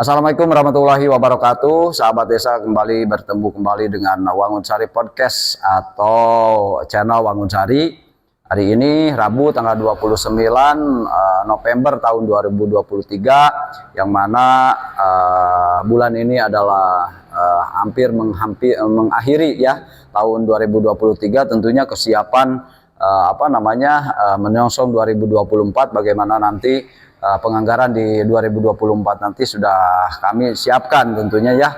Assalamualaikum warahmatullahi wabarakatuh. Sahabat desa, kembali bertemu kembali dengan Wangunsari Podcast atau channel Wangunsari. Hari ini Rabu tanggal 29 November tahun 2023, yang mana bulan ini adalah hampir mengakhiri ya tahun 2023. Tentunya kesiapan menyongsong 2024, bagaimana nanti penganggaran di 2024 nanti sudah kami siapkan tentunya ya.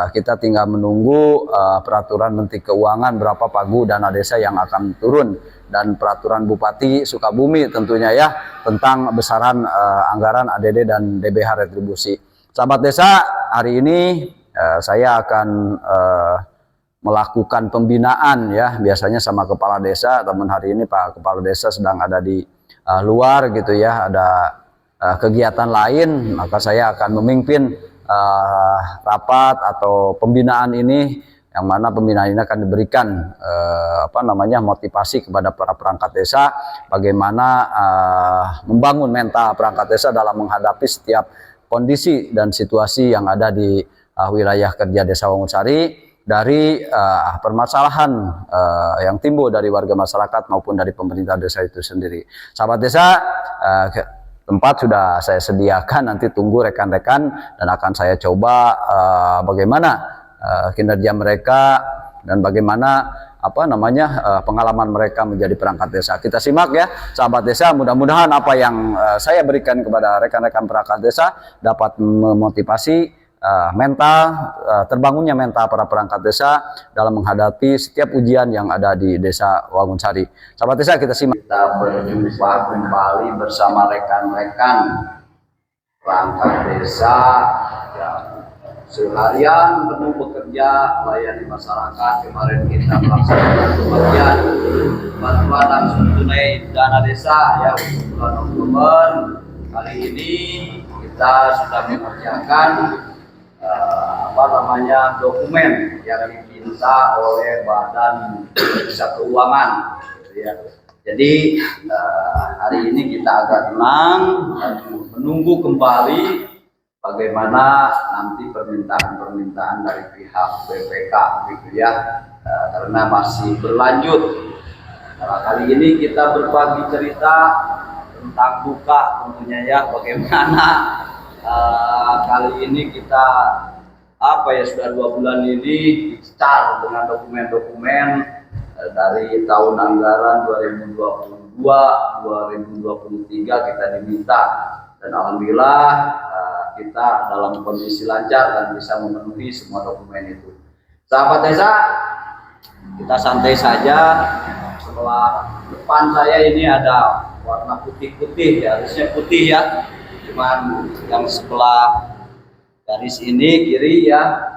Kita tinggal menunggu peraturan Menteri Keuangan berapa pagu dana desa yang akan turun, dan peraturan Bupati Sukabumi tentunya ya tentang besaran anggaran ADD dan DBH retribusi. Sahabat desa, hari ini saya akan melakukan pembinaan ya, biasanya sama kepala desa, namun hari ini Pak Kepala Desa sedang ada di luar gitu ya, ada kegiatan lain, maka saya akan memimpin rapat atau pembinaan ini, yang mana pembinaan ini akan diberikan motivasi kepada para perangkat desa, bagaimana membangun mental perangkat desa dalam menghadapi setiap kondisi dan situasi yang ada di wilayah kerja Desa Wangunsari, dari permasalahan yang timbul dari warga masyarakat maupun dari pemerintah desa itu sendiri. Sahabat desa, tempat sudah saya sediakan, nanti tunggu rekan-rekan dan akan saya coba bagaimana kinerja mereka dan bagaimana pengalaman mereka menjadi perangkat desa. Kita simak ya sahabat desa, mudah-mudahan apa yang saya berikan kepada rekan-rekan perangkat desa dapat memotivasi terbangunnya mental para perangkat desa dalam menghadapi setiap ujian yang ada di Desa Wangunsari. Sahabat desa, kita simak. Kita berjumpa kembali bersama rekan-rekan perangkat desa yang seharian penuh bekerja melayani masyarakat. Kemarin kita melaksanakan pembagian bantuan langsung tunai dana desa ya untuk bulan Oktober. Kali ini kita sudah mengerjakan dokumen yang diminta oleh Badan Jasa Keuangan ya. Jadi hari ini kita agak tenang menunggu kembali bagaimana nanti permintaan dari pihak BPK gitu ya, karena masih berlanjut. Kali ini kita berbagi cerita tentang duka tentunya ya, bagaimana kali ini kita sudah 2 bulan ini dicecar dengan dokumen-dokumen dari tahun anggaran 2022-2023 kita diminta, dan alhamdulillah kita dalam kondisi lancar dan bisa memenuhi semua dokumen itu. Sahabat desa, kita santai saja. Setelah depan saya ini ada warna putih-putih ya, harusnya putih ya, cuman yang sebelah garis ini kiri ya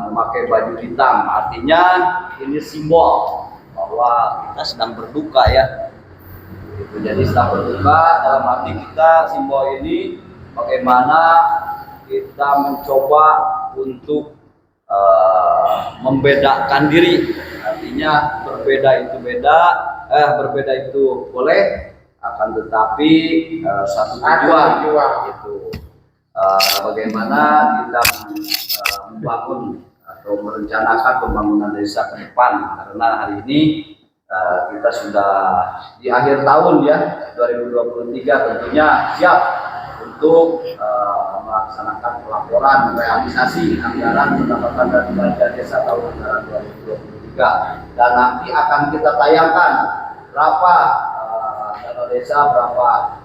memakai baju hitam, artinya ini simbol bahwa kita sedang berduka ya. Jadi sedang berduka dalam hati kita, simbol ini bagaimana kita mencoba untuk membedakan diri, artinya berbeda itu boleh, akan tetapi satu tujuan itu bagaimana kita membangun atau merencanakan pembangunan desa ke depan, karena hari ini kita sudah di akhir tahun ya 2023, tentunya siap untuk melaksanakan pelaporan realisasi anggaran pendapatan dan belanja desa tahun anggaran 2023, dan nanti akan kita tayangkan berapa dana desa, berapa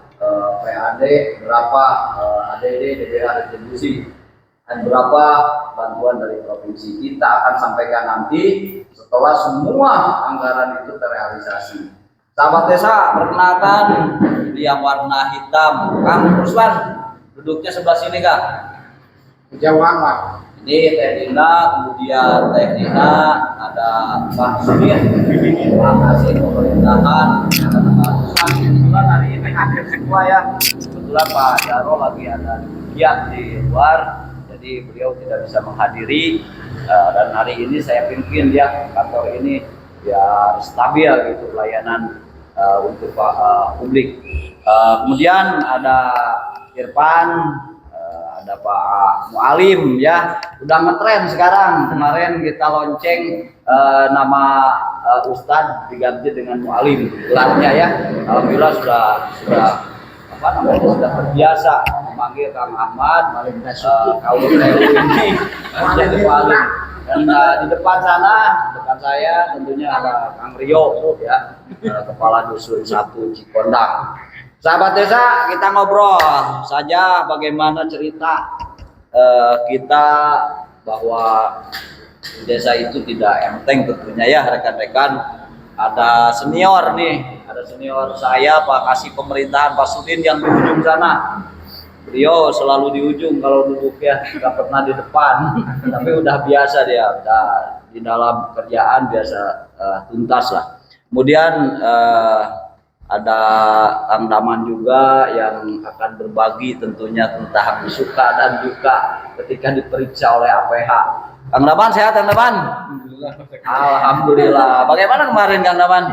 PAD, berapa ADD, DBH retribusi, dan berapa bantuan dari provinsi. Kita akan sampaikan nanti setelah semua anggaran itu terrealisasi. Sahabat desa, perkenalkan, ini yang warna hitam Kang Ruslan, duduknya sebelah sini Kang. Jauhan Pak. Ini Teh Dina, kemudian Teh Dina, ada Pak Sudir. Terima kasih pemerintahan. Kebetulan hari ini hadir semua ya. Kebetulan Pak Jaro lagi ada kegiatan di luar, jadi beliau tidak bisa menghadiri. Dan hari ini saya pimpin ya kantor ini biar stabil gitu pelayanan untuk publik. Kemudian ada Irfan, ada ada Pak Mualim ya, udah ngetren sekarang. Kemarin kita lonceng nama Ustadz diganti dengan Mualim gelarnya ya. Alhamdulillah sudah apa namanya, sudah terbiasa memanggil Kang Ahmad kaum ini menjadi Mualim. Dan di depan sana, depan saya tentunya ada Kang Rio ya, Kepala Dusun 1 Cikondang. Sahabat desa, kita ngobrol saja bagaimana cerita kita bahwa desa itu tidak enteng tentunya ya rekan-rekan. Ada senior nih, ada senior saya Pak Kasih Pemerintahan Pak Sudin yang di ujung sana. Beliau selalu di ujung kalau duduknya, nggak pernah di depan, tapi udah biasa dia, udah di dalam pekerjaan biasa tuntas lah. Kemudian ada Kang Daman juga yang akan berbagi tentunya tentang suka dan duka ketika diperiksa oleh APH. Kang Daman sehat, Kang Daman? Alhamdulillah. Bagaimana kemarin Kang Daman?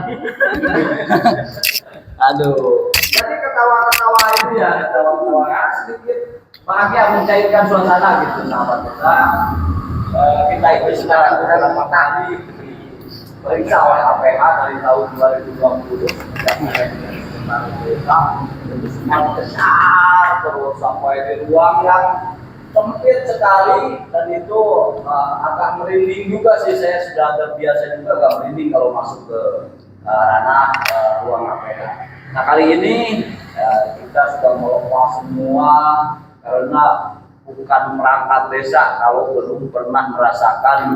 Aduh. Jadi ketawa-ketawa itu ya, ketawa-ketawa sedikit bahagia mencairkan suasana gitu sahabat kita. Kita itu sekarang sudah lama kali periksa oleh APH dari tahun 2020 tentang desa, itu semua besar terus sampai di ruang yang sempit sekali, dan itu agak merinding juga sih. Saya sudah terbiasa juga agak merinding kalau masuk ke ranah ruang APH. Nah kali ini kita sudah melepas semua karena bukan merangkat desa kalau belum pernah merasakan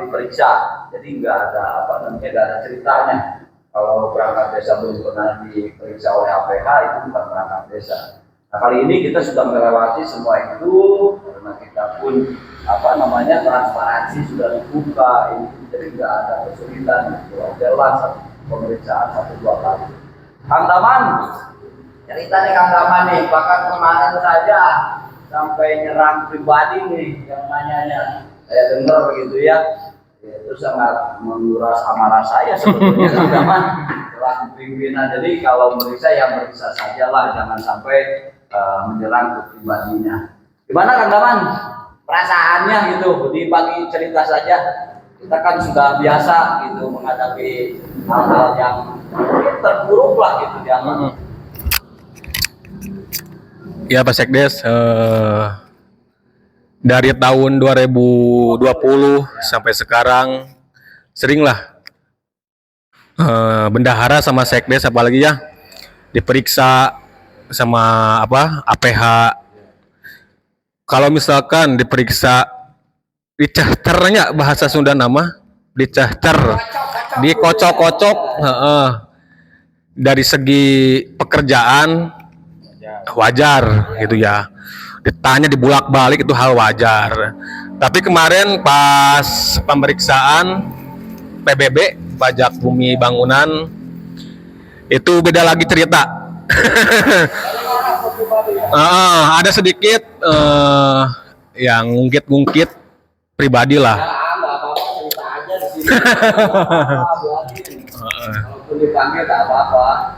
diperiksa. Jadi nggak ada apa namanya, nggak ada ceritanya. Kalau perangkat desa belum pernah diperiksa oleh APH itu bukan perangkat desa. Nah kali ini kita sudah melewati semua itu karena kita pun apa namanya, transparansi sudah dibuka ini, jadi nggak ada kesulitan. Jelas pemeriksaan 1-2 kali. Kang Daman, ceritanya Kang Daman nih, bahkan kemarin saja sampai nyerang pribadi nih yang nanyanya. Saya dengar begitu ya, itu sangat menguras amarah saya sebetulnya Kang Daman selaku pimpinan. Jadi kalau meriksa ya meriksa sajalah, jangan sampai menyerang ke pribadinya. Gimana Kang Daman perasaannya gitu, dibagi cerita saja. Kita kan sudah biasa gitu menghadapi hal-hal yang terburuk lah gitu dianggap. Ya Pak Sekdes, dari tahun 2020 sampai sekarang seringlah bendahara sama Sekdes apalagi ya diperiksa sama APH. Kalau misalkan diperiksa dicahternya, bahasa Sunda nama dicahter, dikocok-kocok, dari segi pekerjaan wajar gitu ya, ditanya dibulak-balik itu hal wajar. Tapi kemarin pas pemeriksaan PBB, pajak bumi bangunan, itu beda lagi cerita. Ada sedikit yang ngungkit pribadi lah. Walaupun dipanggil tak apa-apa.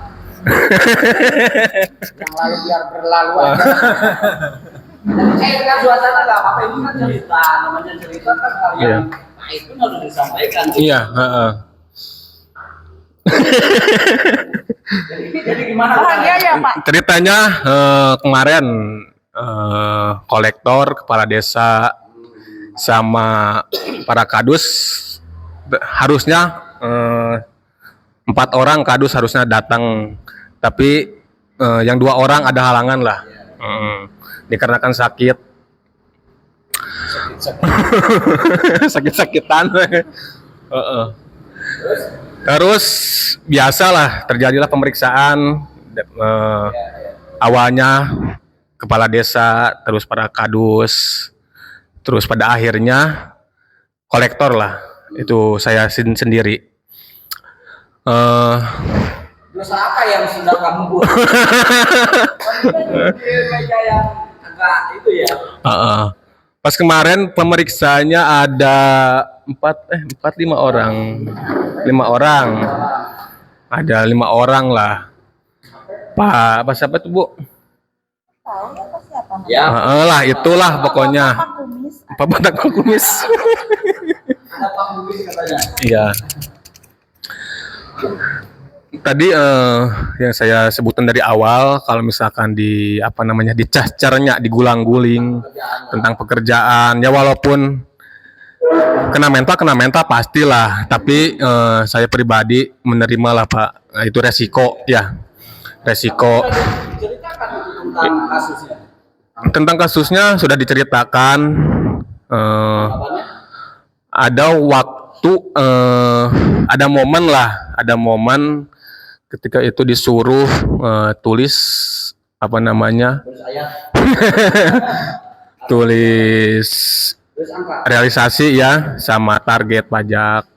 Yang lalu biar berlalu aja. Jadi dengan suasana nggak apa-apa, ini kan cerita, namanya cerita kan kalian nah itu harus disampaikan. Iya. Jadi gimana? Bahagia ya Pak? Ceritanya kemarin kolektor, kepala desa, sama para kadus harusnya 4 orang kadus harusnya datang, tapi yang 2 orang ada halangan lah, dikarenakan sakit-sakitan. Terus biasalah terjadilah pemeriksaan, awalnya kepala desa, terus para kadus, terus pada akhirnya kolektor lah, itu saya sendiri. Dosa apa yang sudah kamu buat? Meja yang agak itu ya. Pas kemarin pemeriksaannya ada 5 orang. 5 orang. Ada 5 orang lah. Pak siapa tuh Bu? Tahu apa siapa? Ya. Lah itulah pokoknya. Pak Batak Pak Kumis. Ada Pak Kumis katanya. Iya. Tadi yang saya sebutkan dari awal, kalau misalkan di apa namanya dicascarnya, digulang-guling tentang pekerjaan, ya walaupun kena mental pastilah, tapi saya pribadi menerima lah Pak. Nah, itu resiko ya, resiko. Ceritakan tentang kasusnya. Tentang kasusnya sudah diceritakan. Ada waktu, ada momen ketika itu disuruh tulis apa namanya, Terus ayat, tulis terus angka. realisasi ya sama target pajak.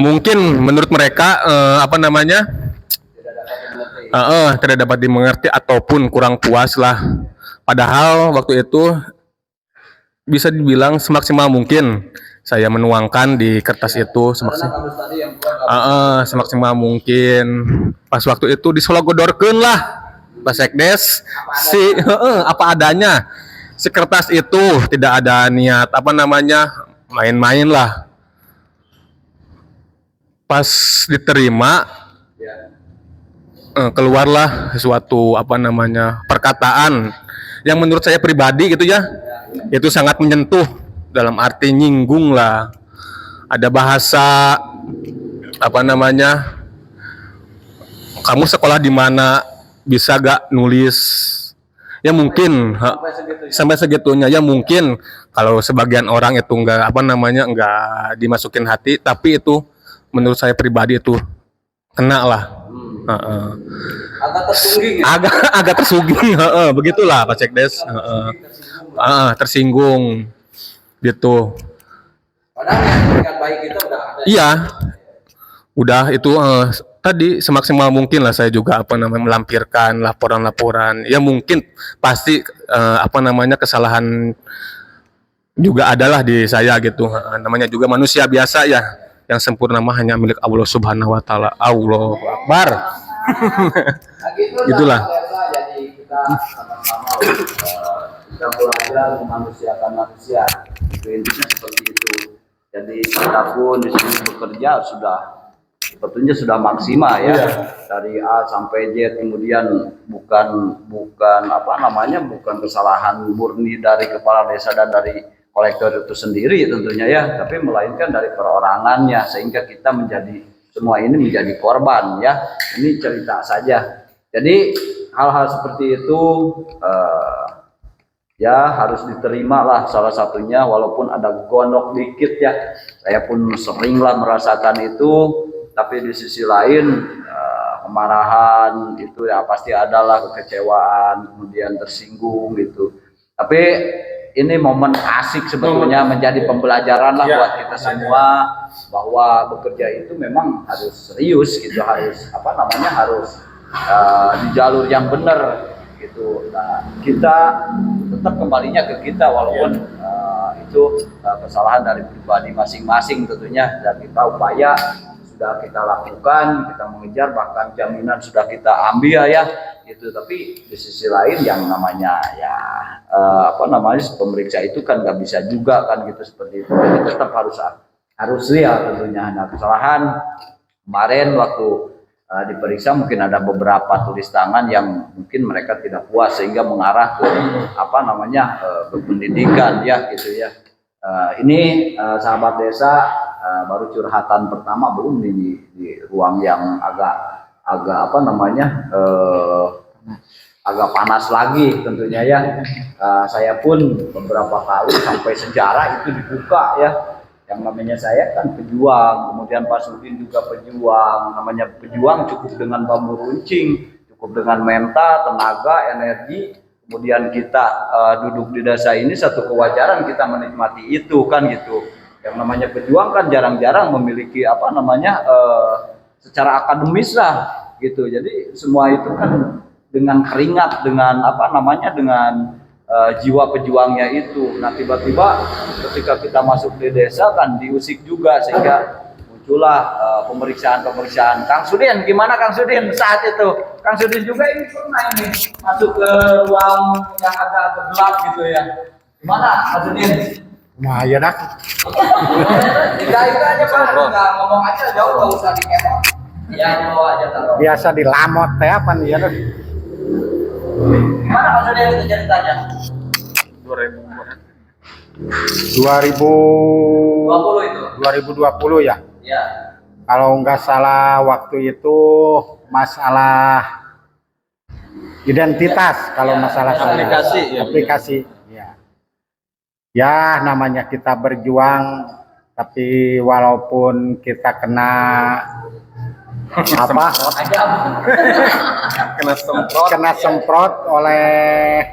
Mungkin menurut mereka apa namanya tidak dapat dimengerti ataupun kurang puas lah. Padahal waktu itu bisa dibilang semaksimal mungkin saya menuangkan di kertas itu semaksimal mungkin. Pas waktu itu disologodorkeun lah Pak Sekdes apa adanya. Si kertas itu tidak ada niat apa namanya main-main lah. Pas diterima keluarlah sesuatu apa namanya perkataan yang menurut saya pribadi gitu ya, itu sangat menyentuh, dalam arti nyinggung lah. Ada bahasa apa namanya, kamu sekolah di mana, bisa gak nulis, ya mungkin sampai segitunya ya. Mungkin kalau sebagian orang itu enggak apa namanya enggak dimasukin hati, tapi itu menurut saya pribadi itu kena lah. Agak tersungging ya? agak tersungging, begitulah Pak Sekdes. Tersinggung gitu. Padahal yang baik kita udah ada. Iya, udah itu tadi semaksimal mungkin lah saya juga apa namanya melampirkan laporan-laporan. Ya mungkin pasti apa namanya kesalahan juga adalah di saya gitu. Namanya juga manusia biasa ya. Yang sempurna mah hanya milik Allah Subhanahu wa taala. Allahu Akbar. Gitulah. Jadi kita sama-sama kita belajar memanusiakan manusia. Intinya seperti itu. Jadi kita pun di sini bekerja sudah sebetulnya sudah maksimal ya. Dari A sampai Z, kemudian bukan apa namanya, bukan kesalahan murni dari kepala desa dan dari kolektor itu sendiri tentunya ya, tapi melainkan dari perorangannya, sehingga kita semua ini menjadi korban ya. Ini cerita saja. Jadi hal-hal seperti itu ya harus diterima lah, salah satunya walaupun ada gondok dikit ya. Saya pun seringlah merasakan itu, tapi di sisi lain kemarahan itu ya pasti adalah, kekecewaan, kemudian tersinggung gitu. Tapi ini momen asik sebetulnya, menjadi pembelajaran lah buat kita semua, bahwa bekerja itu memang harus serius gitu, harus apa namanya, harus di jalur yang benar gitu. Nah, kita tetap kembalinya ke kita, walaupun itu kesalahan dari pribadi masing-masing tentunya, dan kita upaya sudah kita lakukan, kita mengejar, bahkan jaminan sudah kita ambil ya gitu. Tapi di sisi lain yang namanya ya apa namanya, pemeriksa itu kan nggak bisa juga kan gitu, seperti itu. Jadi tetap harus lihat tentunya. Nah, kesalahan kemarin waktu diperiksa mungkin ada beberapa tulis tangan yang mungkin mereka tidak puas, sehingga mengarah ke apa namanya ke pendidikan ya gitu ya. Ini sahabat desa baru curhatan pertama, belum di ruang yang agak apa namanya agak panas lagi tentunya ya. Saya pun beberapa kali sampai sejarah itu dibuka ya. Yang namanya saya kan pejuang, kemudian Pak Sudin juga pejuang. Namanya pejuang cukup dengan bambu runcing, cukup dengan mental, tenaga, energi. Kemudian kita duduk di desa ini, satu kewajaran kita menikmati itu kan gitu. Yang namanya pejuang kan jarang-jarang memiliki apa namanya secara akademis lah gitu. Jadi semua itu kan dengan keringat, dengan apa namanya, dengan jiwa pejuangnya itu. Nah, tiba-tiba ketika kita masuk di desa kan diusik juga, sehingga muncullah pemeriksaan Kang Sudin. Gimana Kang Sudin saat itu? Kang Sudin juga ini pernah ini masuk ke ruang yang agak gelap gitu ya. Gimana Kang Sudin? Nah, ya dah. Itu aja Pak, nggak ngomong aja jauh, nggak usah dikemot. Ya bawa aja taruh. Biasa dilamot teh apa nih ya? Gimana Kang Sudin itu ceritanya? 2020 itu. 2020 ya. Ya. Kalau nggak salah waktu itu masalah identitas, kalau Ya, masalah saya. aplikasi, ya. Aplikasi. Ya. Ya namanya kita berjuang, tapi walaupun kita kena apa? Kena semprot oleh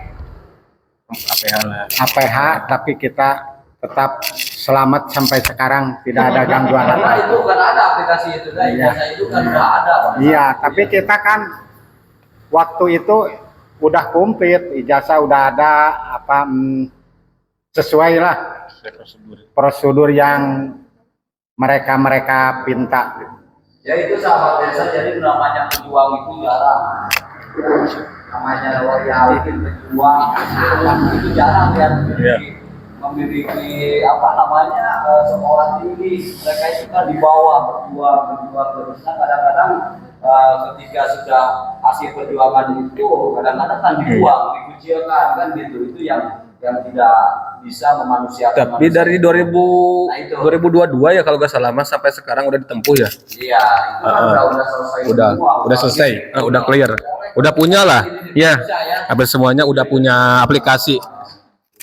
APH, tapi kita tetap selamat sampai sekarang, tidak ada gangguan Karena apa. itu kan ada aplikasi itu kan, Iya. ijazah itu kan udah ada Pak. Iya, tapi kita kan waktu itu udah komplit, ijazah udah ada, apa sesuai lah prosedur yang mereka pinta. Ya itu sahabat desa, jadi namanya pejuang itu jarang. Namanya loyal, pejuang itu jarang yang memiliki apa namanya sekolah tinggi. Mereka itu kan di bawah berjuang terus. Nah, kadang-kadang ketika sudah hasil perjuangan itu kadang-kadang kan dibuang, dikucilkan kan gitu. Itu yang tidak bisa memanusiakan. Tapi dari 2000 Nah, itu. 2022 ya kalau nggak salah Mas, sampai sekarang udah ditempuh ya. Iya, itu kan udah selesai semua. Udah selesai, udah clear, udah punya lah, ya. Hampir semuanya udah punya aplikasi.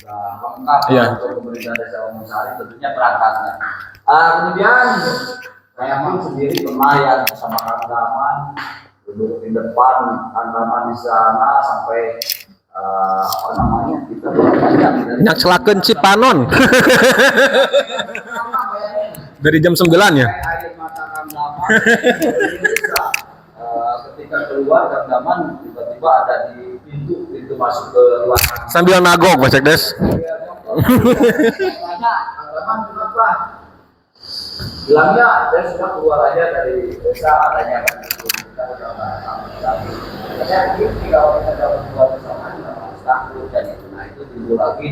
Sudah lengkap Iya. untuk pemerintah desa Omong Sari tentunya perangkatnya. Kemudian saya pun sendiri pernah ya bersama Kang Daman duduk di depan Kang Daman di sana sampai apa namanya kita banyak Nyakselakeun Cipanon. Dari jam 9 ya. air mata Kang Daman. Ketika keluar Kang Daman tiba-tiba ada di pintu masuk ke ruangan. Sambil nagok Mas Ekdes. Tanya, Kang Daman kenapa? Bilangnya saya sudah keluar aja dari desa, adanya kan itu. Kita udah nggak takut lagi. Saya ini kalau kita dapat keluar bersama nggak harus takut dan itu. Nah itu timbul lagi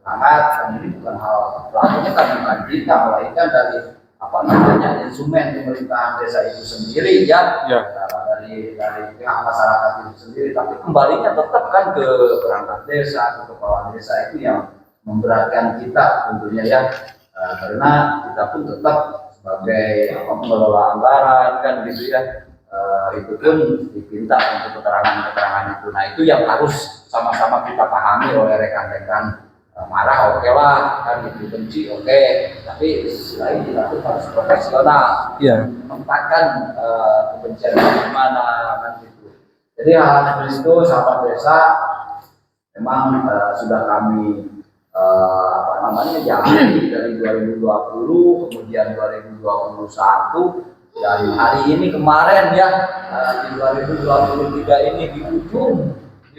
semangat. Dan ini bukan hal pelakunya kan bukan kita, melainkan dari apa namanya instrumen pemerintahan desa itu sendiri ya. Ya. Dari pihak masyarakat itu sendiri. Tapi kembalinya tetap kan ke perangkat desa, ke kepala desa itu yang memberatkan kita tentunya ya. Karena kita pun tetap sebagai pengelola anggaran kan gitu ya, itu pun diminta untuk keterangan itu. Nah itu yang harus sama-sama kita pahami oleh rekan-rekan. Marah oke lah, kan benci oke, tapi selain kita pun harus profesional, menempatkan kebencian di mana kan gitu. Jadi hal seperti itu sahabat desa memang sudah kami apa namanya jalani dari 2020 kemudian 2021 dan hari ini kemarin ya di 2023 ini di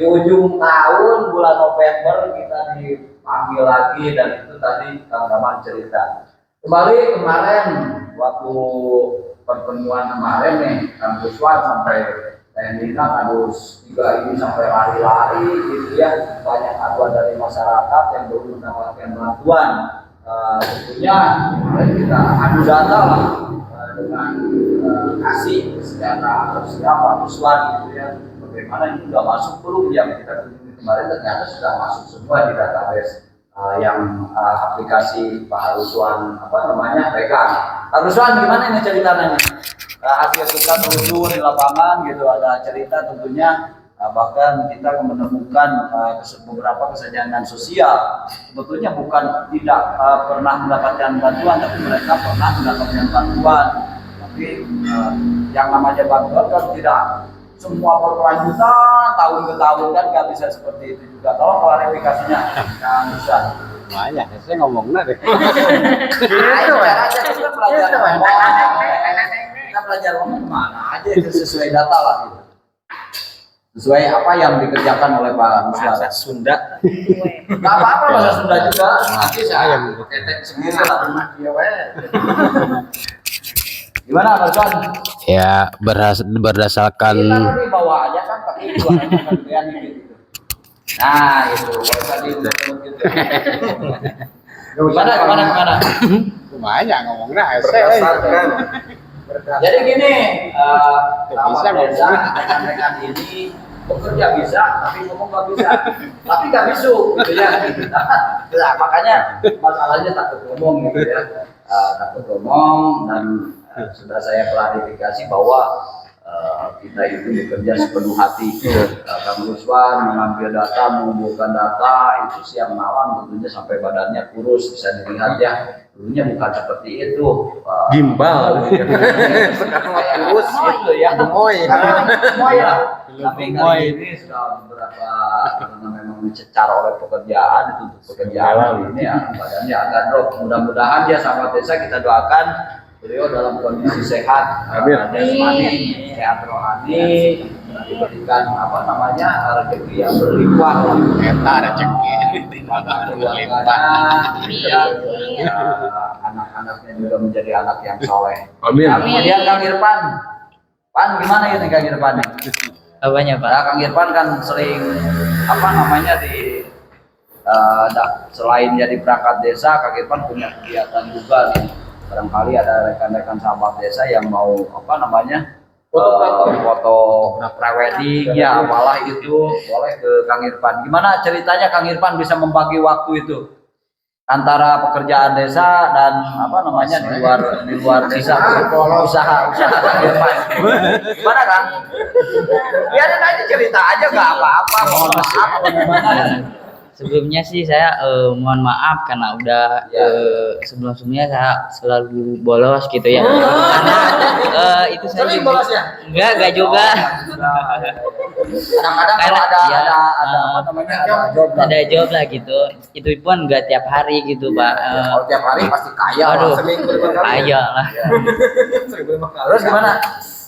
ujung tahun bulan November kita dipanggil lagi dan itu tadi Kang Daman cerita kembali kemarin waktu pertemuan kemarin nih Kang Kuswan sampai Nina harus juga ini sampai lari-lari gitu ya, banyak aduan dari masyarakat yang belum mendapatkan bantuan. Tentunya kita adu data lah dengan kasih secara Pak Kuswan gitu ya, bagaimana ini sudah masuk belum yang kita tunjukkan kemarin ternyata sudah masuk semua di database yang aplikasi Pak Kuswan apa namanya pegang. Pak Kuswan gimana ini ceritanya? Hasil kita telusur di lapangan gitu ada cerita tentunya bahkan kita menemukan beberapa kesenjangan sosial sebetulnya bukan tidak pernah mendapatkan bantuan tapi mereka pernah mendapatkan bantuan tapi yang namanya bantuan kan tidak semua berkelanjutan tahun ke tahun kan nggak bisa seperti itu juga. Tolong klarifikasinya Kang Kuswan. Banyak, saya ngomongnya deh. Itu aja kita belajar ngomong. Kita belajar ngomong kemana aja itu sesuai data lah gitu. Sesuai apa yang dikerjakan oleh Pak Kuswan. Sunda. Gak apa-apa bahasa Sunda juga. Nanti saya tetek sendiri lah. Gimana Barusan? Ya berdasarkan Kita di bawah aja kan tapi suaranya kan gedean gitu. Nah, itu Barusan gitu. Gimana? Lumayan ngomongnya Berdasarkan. Jadi gini, Bisa sahabat desa, ngomong. rekan-rekan ini bekerja bisa, tapi ngomong nggak bisa, tapi nggak bisu, gitu ya. Nah, makanya masalahnya takut ngomong, gitu ya. Takut ngomong dan sudah saya klarifikasi bahwa kita itu bekerja sepenuh hati. Kang Ruswan mengambil data, mengumpulkan data itu siang malam tentunya sampai badannya kurus, bisa dilihat ya. Dulunya bukan seperti itu. Gimbal. Kayak kurus itu ya. Gemoy. Gemoy ya. Tapi kali ini sudah beberapa karena memang dicecar oleh pekerjaan itu untuk pekerjaan ini ya badannya agak drop. Mudah-mudahan ya sahabat desa kita doakan beliau dalam kondisi sehat, jasmani, sehat rohani, diberikan rezeki yang berlimpah. Eta rezeki. Anak-anaknya juga menjadi anak yang soleh. Amin. Kemudian Kang Irfan, gimana ini Kang Irfan? Apanya Pak? Nah, Kang Irfan kan sering selain jadi perangkat desa, Kang Irfan punya kegiatan juga nih. Barangkali ada rekan-rekan sahabat desa yang mau foto prewedding ya apalah itu boleh ke Kang Irfan. Gimana ceritanya Kang Irfan bisa membagi waktu itu antara pekerjaan desa dan di luar desa usaha Kang Irfan. Gimana Kang? Biarin aja cerita aja nggak apa-apa. Mohon maaf gimana? Sebelumnya sih saya mohon maaf karena udah sebelum-sebelumnya saya selalu bolos gitu ya. Karena itu saya Sering bolos ya? Enggak juga. Kadang-kadang kalau ada job lah gitu. Itu pun enggak tiap hari gitu, Pak. Kalau tiap hari pasti kaya. Aduh, Seminggu 5 kali. kaya lah. Terus gimana?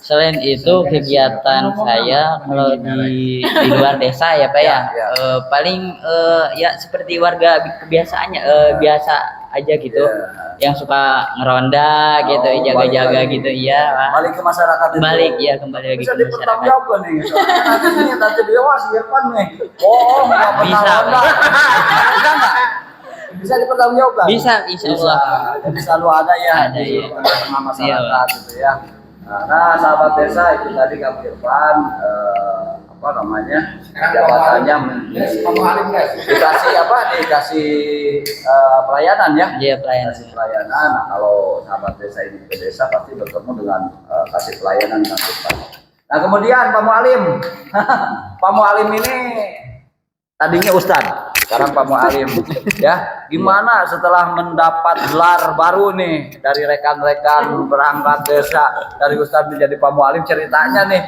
Selain itu kegiatan saya kalau di luar desa ya Pak ya, paling ya seperti warga kebiasaannya biasa aja gitu, yang suka ngeronda gitu, jaga-jaga gitu ya Pak. Balik ke masyarakat itu. Balik ya kembali lagi Bisa ke masyarakat. dipertanggungjawabkan nih. Nanti ini tante Dewas Irfan nih. Oh, nggak pernah Bisa, ronda. Bisa nggak? Bisa dipertanggungjawabkan. Bisa, insya Allah. Jadi selalu ada ya Ada, di ya. tengah-tengah masyarakat gitu ya. Nah, sahabat desa itu tadi Kang Irfan jabatannya dikasih pelayanan ya. Iya pelayanan. Kasih pelayanan. Nah, kalau sahabat desa ini ke desa pasti bertemu dengan kasih pelayanan Kang Irfan. Nah, kemudian Pak Mualim. Pak Mualim ini tadinya Ustadz, sekarang Pak Mualim ya. Gimana setelah mendapat gelar baru nih dari rekan-rekan perangkat desa, dari Ustadz menjadi Pak Mualim, ceritanya nih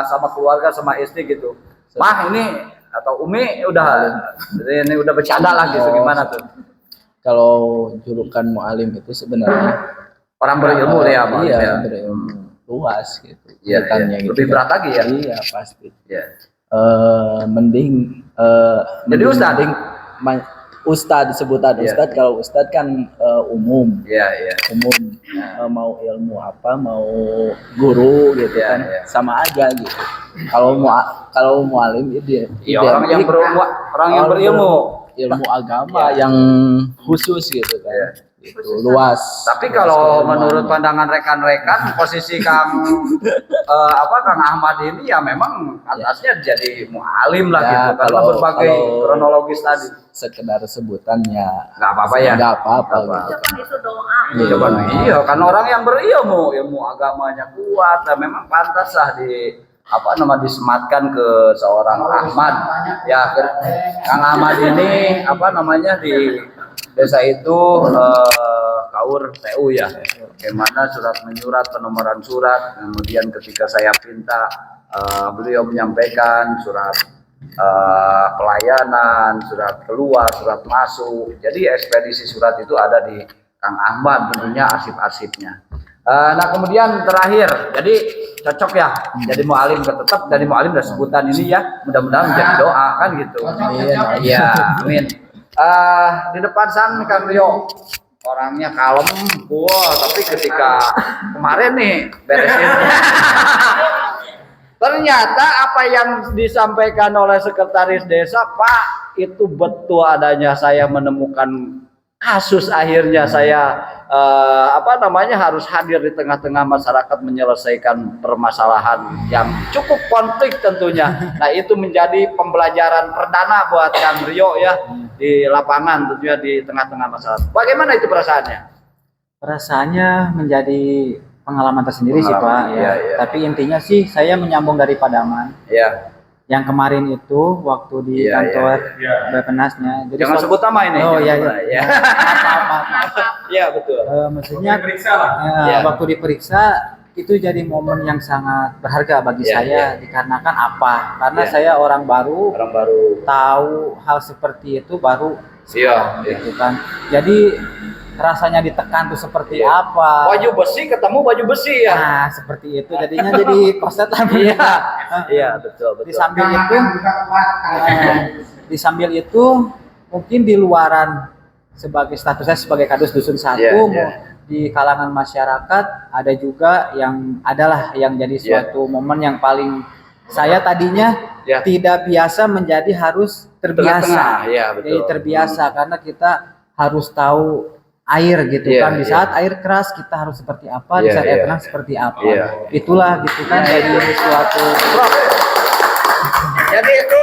sama keluarga sama istri gitu. Mah ini atau Umi ini udah bercanda lah gitu, gimana tuh? Kalau julukan mu'alim itu sebenarnya Orang berilmu ya, Pak. iya, Ya. berilmu luas gitu. Iya, Julukannya iya. gitu. Lebih berat lagi ya? Iya pasti. Iya. Mending Jadi Ustadz? Ustadz sebutan Iya. Ustadz. Kalau Ustadz kan umum, Iya, iya. umum. Mau ilmu apa, mau guru gitu Iya, kan, iya. sama aja gitu. Kalau mu'alim itu Ya, orang yang berilmu. ilmu agama yang khusus gitu kan. Iya. Gitu, luas. Tapi Luas kalau keilmuannya. menurut pandangan rekan-rekan, posisi Kang Ahmad ini ya memang atasnya jadi mu'alim lah Ya, gitu, karena kalau- berbagai kalau- kronologis tadi. sekedar sebutannya Nggak apa-apa ya? nggak apa-apa Nggak gitu. Iya, Coba iya, karena orang yang ilmu agamanya kuat, nah memang pantas lah disematkan ke seorang Ahmad. Ya, Kang Ahmad ini di desa itu Kaur TU ya. Bagaimana surat menyurat, penomoran surat, kemudian ketika saya pinta beliau menyampaikan surat pelayanan, surat keluar, surat masuk. Jadi ekspedisi surat itu ada di Kang Ahmad, tentunya arsip-arsipnya. Nah kemudian terakhir, jadi cocok ya, jadi mu'alim tetap dari mu'alim dan sebutan ini ya, mudah-mudahan menjadi doa kan gitu. Iya, amin. Di depan sana Kang Rio, orangnya kalem, wah, tapi ketika kemarin nih beresin ternyata apa yang disampaikan oleh sekretaris desa, Pak, itu betul adanya. Saya menemukan kasus, akhirnya saya harus hadir di tengah-tengah masyarakat menyelesaikan permasalahan yang cukup konflik tentunya. Nah, itu menjadi pembelajaran perdana buat Kang Rio ya di lapangan, tentunya di tengah-tengah masyarakat. Bagaimana itu perasaannya? Perasaannya menjadi pengalaman tersendiri sih Pak. Iya, iya. Tapi intinya sih saya menyambung dari Pademangan. Iya. Yang kemarin itu waktu di Iya, kantor iya. Bappenasnya. Jadi Jangan sebut nama ini. Oh iya. Ya. Maaf. Iya, betul. Maksudnya Iya. waktu diperiksa itu jadi momen yang sangat berharga bagi Iya, saya dikarenakan apa? Karena Iya. saya orang baru, Orang baru. tahu hal seperti itu baru Iya, iya. gitu kan. Jadi rasanya ditekan tuh seperti Iya. apa? Baju besi ketemu baju besi ya. Nah, seperti itu jadinya jadi koset lah. Iya. Iya, betul, betul. Di samping itu di sambil itu mungkin di luaran sebagai status saya sebagai kadus dusun satu, Iya, iya. di kalangan masyarakat ada juga yang adalah yang jadi suatu momen yang paling saya tadinya Iya. tidak biasa menjadi harus terbiasa. Tengah-tengah, iya, betul. Jadi terbiasa karena kita harus tahu air gitu Iya, kan. Di iya. saat air keras kita harus seperti apa, di Iya, saat air iya. tenang seperti apa. Iya. Itulah gitu kan jadi suatu Jadi itu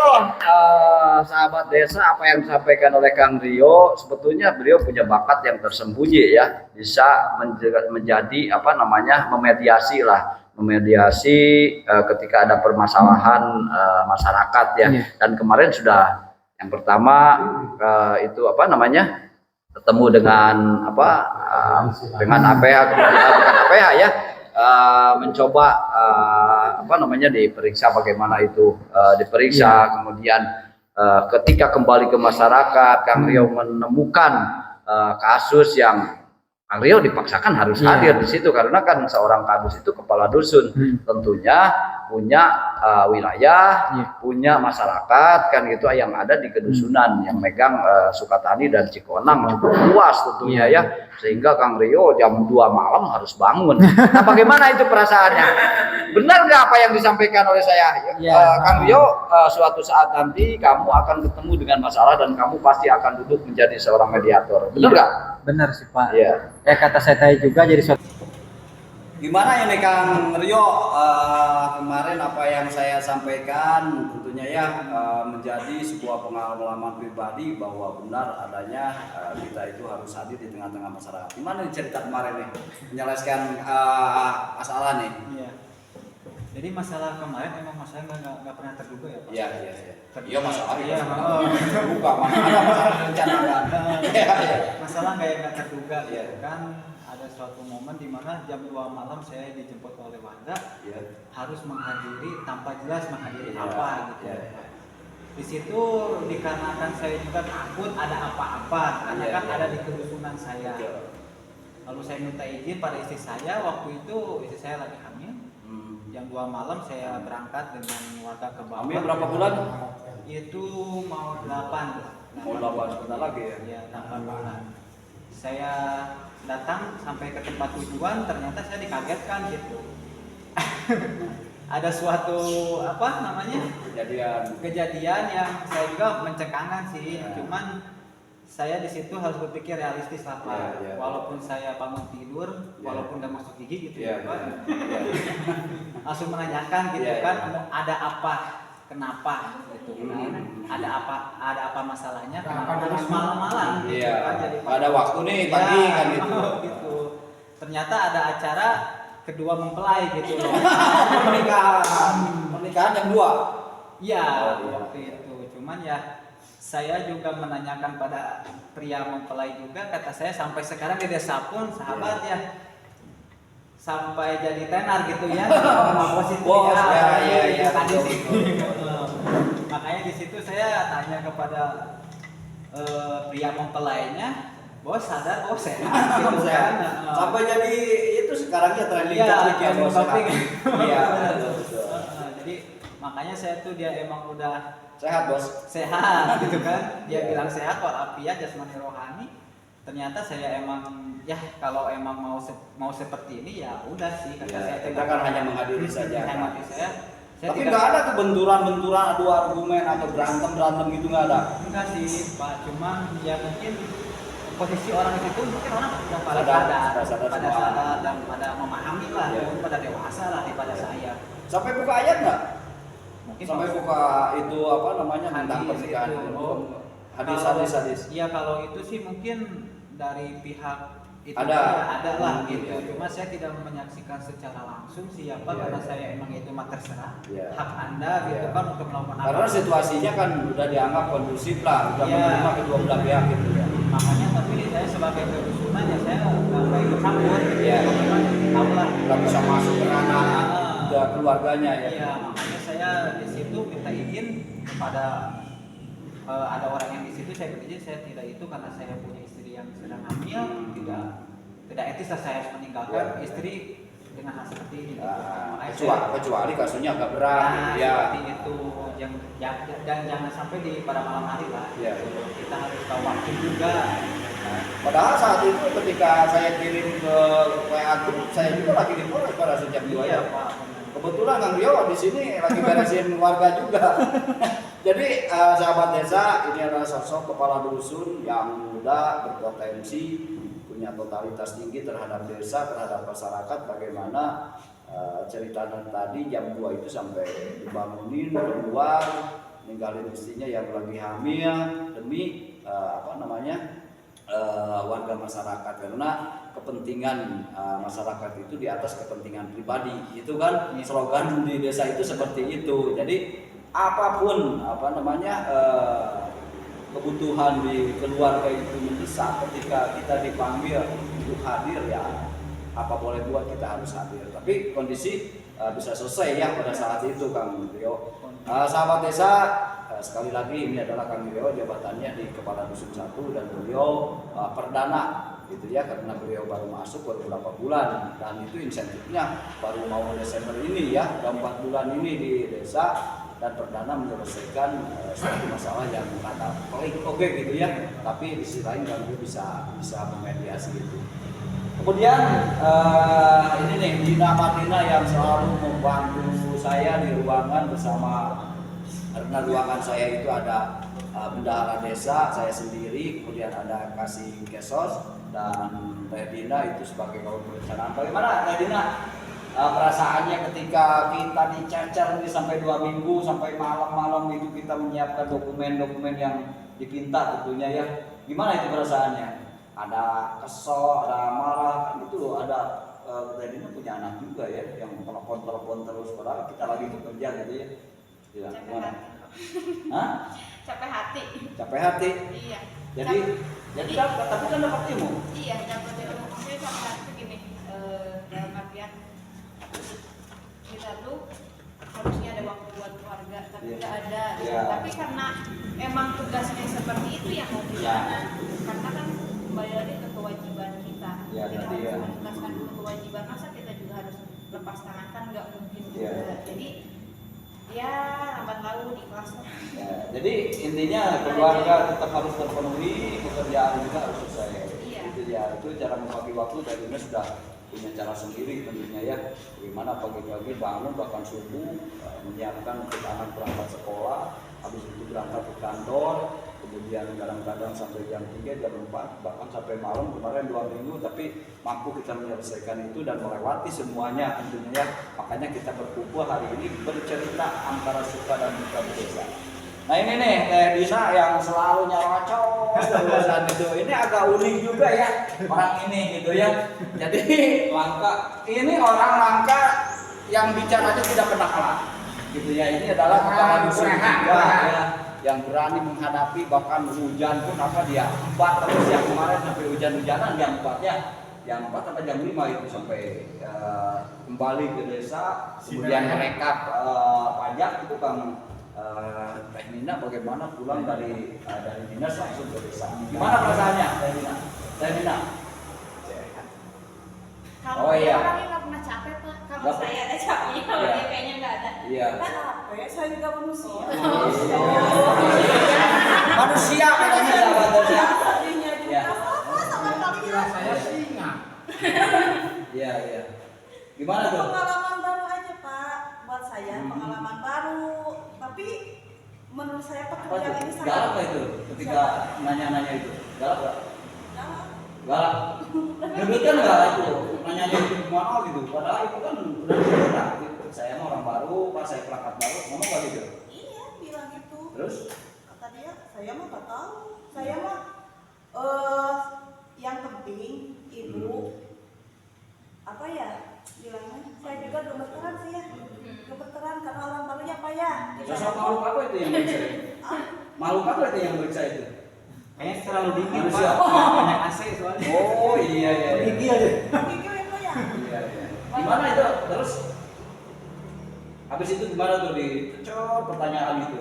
sahabat desa, apa yang disampaikan oleh Kang Rio, sebetulnya beliau punya bakat yang tersembunyi ya, bisa menjadi memediasi ketika ada permasalahan masyarakat ya. Iya. Dan kemarin sudah yang pertama ketemu dengan dengan APH, bukan APH ya, mencoba diperiksa bagaimana itu diperiksa. Kemudian ketika kembali ke masyarakat, Kang Rio menemukan kasus yang Kang Rio dipaksakan harus hadir di situ karena kan seorang kadus itu kepala dusun, tentunya punya wilayah, punya masyarakat kan gitu yang ada di kedusunan yang megang Sukatani dan Cikonang cukup luas tentunya ya, sehingga Kang Rio jam 2 malam harus bangun. Nah, bagaimana itu perasaannya? Benar nggak apa yang disampaikan oleh saya? Kang Rio, suatu saat nanti kamu akan ketemu dengan masalah dan kamu pasti akan duduk menjadi seorang mediator. Benar nggak? benar sih Pak. Iya. Kata saya tadi juga jadi suatu Gimana ini Kang Rio, kemarin apa yang saya sampaikan tentunya ya menjadi sebuah pengalaman pribadi bahwa benar adanya kita itu harus hadir di tengah-tengah masyarakat. Gimana nih cerita kemarin nih menyelesaikan masalah nih? Iya. Jadi masalah kemarin emang masalah nggak pernah terduga ya Pak. Iya. Iya masalah. Iya. Buka mana ada masalah rencanakan. Masalah nggak terduga ya kan. Ada suatu momen di mana jam 2 malam saya dijemput oleh warga, harus menghadiri tanpa jelas menghadiri apa gitu. Di situ dikarenakan saya juga takut ada apa-apa karena kan ada di kedusunan saya. Lalu saya minta izin pada istri saya, waktu itu istri saya lagi hamil. Jam 2 malam saya berangkat dengan warga ke bawah. Hamil berapa bulan? Itu mau 8. Mau 8 sebentar lagi ya? Iya, 8 bulan. Saya datang sampai ke tempat tujuan, ternyata saya dikagetkan gitu. Ada suatu kejadian yang saya juga mencengangkan sih. Cuman saya di situ harus berpikir realistis lah Pak. Walaupun saya bangun tidur, walaupun nggak masuk gigi gitu ya Pak. Langsung menanyakan gitu kan, ada apa? Kenapa gitu kan? Ada apa masalahnya? Kenapa harus malam-malam? Gitu, kan? Jadi ada waktu nih pagi kan gitu. Gitu. Ternyata ada acara kedua mempelai gitu loh. Pernikahan yang 2. Iya, waktu itu. Cuman ya saya juga menanyakan pada pria mempelai juga, kata saya sampai sekarang di desa pun sahabat ya sampai jadi tenar gitu ya. Positif ya. Makanya di situ saya tanya kepada pria mempelainya, bos sadar bos sehat gitu kan. Sampai jadi itu sekarangnya trending topik. Iya. Jadi makanya saya tuh dia emang udah Sehat bos. sehat gitu kan. Dia bilang sehat walafiat jasmani rohani. ternyata saya emang ya kalau emang mau seperti ini ya udah sih kata saya. Kita kan hanya menghadiri saja. Menghadiri saya Tapi tidak- nggak ada tuh benturan-benturan, adu argumen atau berantem gitu nggak ada. enggak sih Pak, cuman ya mungkin posisi orang itu mungkin orang udah pada Sadar pada semua. sadar dan pada memahami lah, Ya. pada dewasa lah daripada saya. Sampai buka ayat nggak? Mungkin Sampai kalau- buka itu apa namanya tentang Hadis pernikahan itu. itu. Oh, Hadis. Iya kalau itu sih mungkin dari pihak itu Ada. ada lah gitu. Iya. Cuma saya tidak menyaksikan secara langsung siapa Iya, karena iya. saya emang itu mah terserah Iya. hak Anda gitu Iya. kan untuk melakukan apa. Karena situasinya kan udah dianggap kondusif lah, udah Iya. menerima kedua belah pihak gitu ya. Makanya tapi saya sebagai perusunan ya saya nggak ikut campur gitu Iya. ya. Memang tahu lah. Nggak bisa masuk ke ranah ke keluarganya ya. Iya, makanya saya di situ minta izin kepada ada orang yang di situ, saya berizin, saya tidak itu karena saya punya istri yang sedang hamil, tidak etis lah saya harus meninggalkan Ya. istri dengan hal seperti ini. Gitu. Nah, Makanya kecuali kasusnya agak berat nah, gitu ya. seperti itu dan jangan sampai di pada malam hari lah. Ya. Kita harus tahu waktu juga. Padahal saat itu ketika saya kirim ke WA grup, saya juga lagi di Polres pada sejak dua Iya ya. Pak. Kebetulan Kang Rio di sini lagi beresin warga juga. Jadi sahabat desa, ini adalah sosok kepala dusun yang muda, berpotensi, punya totalitas tinggi terhadap desa, terhadap masyarakat. Bagaimana cerita tadi jam 2 itu sampai dibangunin keluar, ninggalin istrinya yang lagi hamil demi warga masyarakat, karena kepentingan masyarakat itu di atas kepentingan pribadi, itu kan slogan di desa itu seperti itu. Jadi apapun kebutuhan di keluarga itu mendesak, ketika kita dipanggil untuk hadir ya apa boleh buat, kita harus hadir. Tapi kondisi bisa selesai ya pada saat itu Kang Rio. Sahabat desa, sekali lagi ini adalah Kang Rio, jabatannya di Kepala Dusun 1 dan beliau perdana gitu ya, karena beliau baru masuk baru beberapa bulan dan itu insentifnya baru mau Desember ini ya, udah 4 bulan ini di desa dan perdana menyelesaikan suatu masalah yang rada pelik oke gitu ya, tapi di sisi lain Kang Rio bisa memediasi itu. Kemudian ini nih Dina Martina yang selalu membantu saya di ruangan bersama, karena ruangan saya itu ada bendahara desa saya sendiri, kemudian ada Kasih Kesos dan Teh Dina itu sebagai kawan perencanaan. Bagaimana Teh Dina perasaannya ketika kita dicecer ini sampai 2 minggu, sampai malam-malam itu kita menyiapkan dokumen-dokumen yang dipinta tentunya ya, gimana itu perasaannya? Ada kesel, ada marah, kan itu ada Teh Dina punya anak juga ya yang telepon terus, padahal kita lagi bekerja gitu ya. Ya, gimana? Hah? Capek hati. Capek hati. Iya. Jadi tapi kan dapat ilmu. Iya, dapat ilmu. Maksudnya capek hati begini, dalam artian kita tuh harusnya ada waktu buat keluarga, tapi Iya. nggak ada. Iya. Tapi karena emang tugasnya seperti itu yang mau Iya. gimana? Karena kan kembali lagi ke kewajiban kita. Iya, Kita tadi harus ya. menuntaskan dulu kewajiban, masa kita juga harus lepas tangan, kan nggak mungkin Iya. juga. Jadi ya lambat laun ikhlas lah. Ya, jadi intinya keluarga tetap harus terpenuhi, pekerjaan juga harus selesai. Iya. Itu ya, itu cara membagi waktu. Teh Dina sudah punya cara sendiri tentunya ya, bagaimana pagi-pagi bangun bahkan subuh menyiapkan untuk anak berangkat sekolah, habis itu berangkat ke kantor, kemudian kadang-kadang sampai jam 3, jam 4, bahkan sampai malam kemarin 2 minggu, tapi mampu kita menyelesaikan itu dan melewati semuanya tentunya ya. Makanya kita berkumpul hari ini bercerita antara suka dan duka desa. Nah ini nih Teh Dina yang selalu nyerocos terusan itu. Ini agak unik juga ya orang ini gitu ya. Jadi ini orang langka yang bicaranya tidak pernah kalah gitu ya. Ini adalah kepala dusun juga ya, yang berani menghadapi bahkan hujan pun dia empat terus, yang kemarin sampai hujan-hujanan jam 4 ya. Jam 4 sampai jam 5 itu sampai kembali ke desa, kemudian merekap pajak itu Kang Teh Dina bagaimana pulang dari dinas langsung ke desa. Gimana perasaannya Teh Dina? Teh Dina? Kalau Oh, iya. orangnya nggak pernah capek Pak. Kalau Nggak saya ada capeknya, kalau Iya. dia kayaknya nggak ada. Iya. Capek, saya juga manusia. Manusia katanya sahabat desa. Tadinya juga Ya. sama Iya, iya. Gimana tuh? Pengalaman baru aja Pak, buat saya pengalaman baru. Tapi menurut saya Apa pekerjaan tuh? ini sangat Galak nggak itu ketika nanya-nanya itu? Galak nggak? galak. Galak. Ngebutkan nggak itu? Nanya-nanya itu kemana gitu? Padahal itu kan udah dicerita. Gitu. Saya mah orang baru, pas saya perangkat baru, ngomong nggak gitu? Iya, bilang gitu. Terus? Kata dia, saya mah nggak tahu. Saya mah yang penting ibu apa ya bilangnya? Saya juga gemeteran sih ya. Gemeteran karena orang barunya Pak ya. Sosok makhluk apa itu yang beriksa itu? Makhluk apa itu yang beriksa itu? Kayaknya terlalu dingin Manusia. Pak. Banyak AC soalnya. Oh iya iya. Iya. Gigi aja. Gigi itu ya. Iya, iya. Gimana itu? Terus habis itu gimana tuh dicocok pertanyaan itu?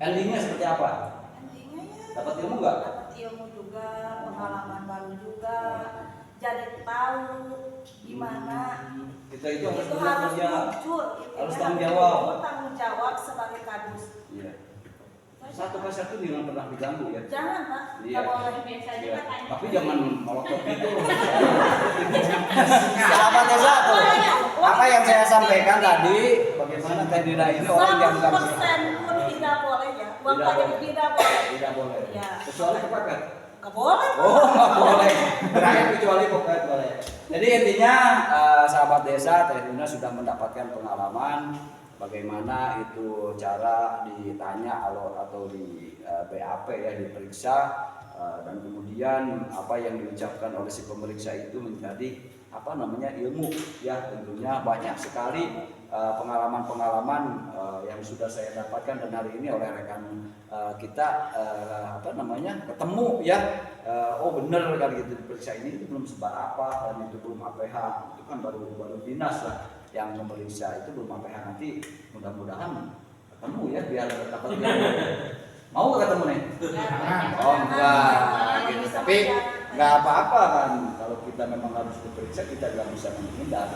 Endingnya seperti apa? Endingnya ya. Dapat ilmu nggak? Dapat ilmu juga, pengalaman baru juga. Jadi tahu gimana Kita itu harus itu benar harus kerja. jujur, Harus intinya tanggung jawab. Tanggung jawab sebagai kadus. Iya. Satu persatu jangan pernah diganggu ya. Jangan Pak, Iya. nggak boleh. Biasa aja Iya. katanya. Tapi jangan melotot gitu. Sahabat desa tuh. Apa yang saya sampaikan tadi, bagaimana Teh Dina ini orang yang nggak 100% pun tidak boleh ya. Uang Tidak pajak boleh. tidak boleh. tidak boleh. Iya. Kecuali kepepet. Nggak boleh. Pak. Oh, nggak boleh. Terakhir kecuali pokoknya boleh. Jadi intinya sahabat desa Teh Dina sudah mendapatkan pengalaman bagaimana itu cara ditanya atau di BAP ya diperiksa dan kemudian apa yang diucapkan oleh si pemeriksa itu menjadi apa namanya ilmu ya tentunya banyak sekali pengalaman-pengalaman yang sudah saya dapatkan dan hari ini oleh rekan kita apa namanya ketemu ya oh bener kan gitu diperiksa ini itu belum sebar apa dan itu belum APH itu kan baru dinas lah yang memeriksa itu belum APH nanti mudah-mudahan ketemu ya biar dapat ilmu. Mau nggak ketemu nih? Oh enggak gitu. Tapi nggak apa-apa kan kalau kita memang harus diperiksa kita nggak bisa menghindar.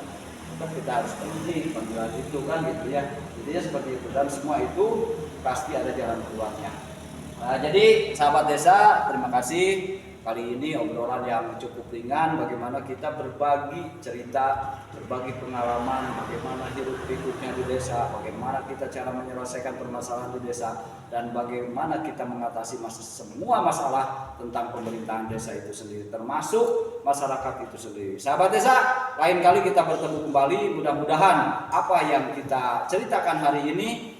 Tetap kita harus penuhi panggilan itu kan gitu ya. Intinya seperti itu dan semua itu pasti ada jalan keluarnya. Nah, jadi sahabat desa terima kasih kali ini obrolan yang cukup ringan bagaimana kita berbagi cerita, berbagi pengalaman, bagaimana hidup pikuknya di desa, bagaimana kita cara menyelesaikan permasalahan di desa dan bagaimana kita mengatasi semua masalah tentang pemerintahan desa itu sendiri termasuk masyarakat itu sendiri. Sahabat desa, lain kali kita bertemu kembali mudah-mudahan apa yang kita ceritakan hari ini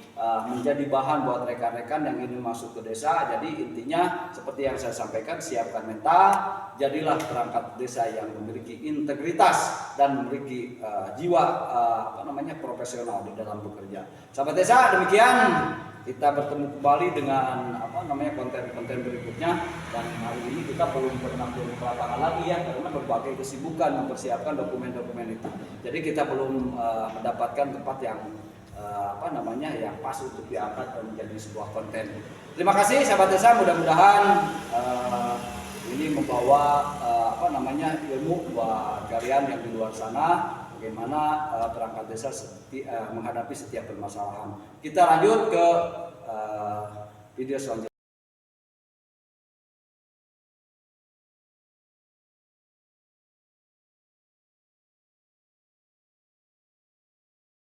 menjadi bahan buat rekan-rekan yang ingin masuk ke desa. Jadi intinya seperti yang saya sampaikan, siapkan mental, jadilah perangkat desa yang memiliki integritas dan memiliki jiwa apa namanya profesional di dalam bekerja. Sahabat desa, demikian kita bertemu kembali dengan apa namanya konten-konten berikutnya dan hari ini kita belum pernah turun ke lapangan lagi ya karena berbagai kesibukan mempersiapkan dokumen-dokumen itu. Jadi kita belum mendapatkan tempat yang apa namanya yang pas untuk diangkat dan menjadi sebuah konten. Terima kasih sahabat desa, mudah-mudahan ini membawa apa namanya ilmu buat kalian yang di luar sana bagaimana perangkat desa menghadapi setiap permasalahan. Kita lanjut ke video selanjutnya.